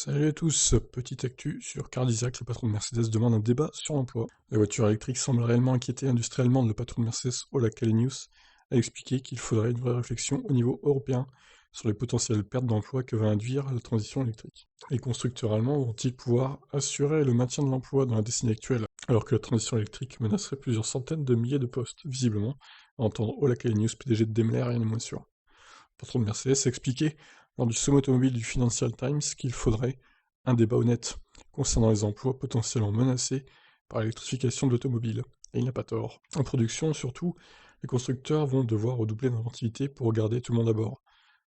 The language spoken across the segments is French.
Salut à tous, petite actu sur Cardizac, le patron de Mercedes demande un débat sur l'emploi. La voiture électrique semble réellement inquiéter industriellement. Le patron de Mercedes, Ola Kalenius, a expliqué qu'il faudrait une vraie réflexion au niveau européen sur les potentielles pertes d'emploi que va induire la transition électrique. Les constructeurs allemands vont-ils pouvoir assurer le maintien de l'emploi dans la décennie actuelle, alors que la transition électrique menacerait plusieurs centaines de milliers de postes, visiblement, à entendre Ola Kalenius, PDG de Daimler, rien n'est moins sûr. Le patron de Mercedes a expliqué lors du sommet automobile du Financial Times qu'il faudrait un débat honnête concernant les emplois potentiellement menacés par l'électrification de l'automobile. Et il n'a pas tort. En production, surtout, les constructeurs vont devoir redoubler d'inventivité pour garder tout le monde à bord.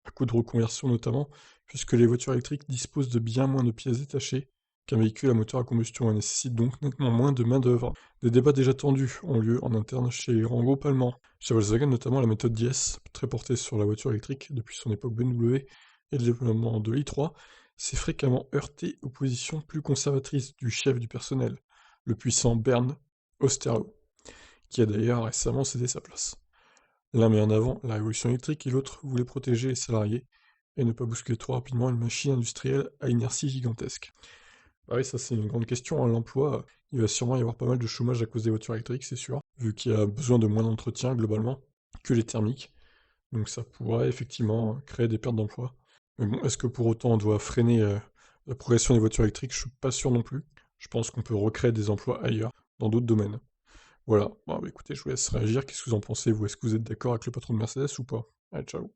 À coup de reconversion notamment, puisque les voitures électriques disposent de bien moins de pièces détachées qu'un véhicule à moteur à combustion et nécessitent donc nettement moins de main-d'œuvre. Des débats déjà tendus ont lieu en interne chez les grands groupes allemands. Chez Volkswagen notamment, la méthode Diess, très portée sur la voiture électrique depuis son époque BMW et le développement de l'i3, s'est fréquemment heurté aux positions plus conservatrices du chef du personnel, le puissant Bernd Osterloh, qui a d'ailleurs récemment cédé sa place. L'un met en avant la révolution électrique et l'autre voulait protéger les salariés et ne pas bousculer trop rapidement une machine industrielle à inertie gigantesque. Bah oui, ça c'est une grande question, hein, l'emploi, il va sûrement y avoir pas mal de chômage à cause des voitures électriques, c'est sûr, vu qu'il y a besoin de moins d'entretien globalement que les thermiques, donc ça pourrait effectivement créer des pertes d'emploi. Mais bon, est-ce que pour autant on doit freiner la progression des voitures électriques? Je suis pas sûr non plus. Je pense qu'on peut recréer des emplois ailleurs, dans d'autres domaines. Voilà, bon, bah, écoutez, je vous laisse réagir, qu'est-ce que vous en pensez, vous? Est-ce que vous êtes d'accord avec le patron de Mercedes ou pas? Allez, ciao.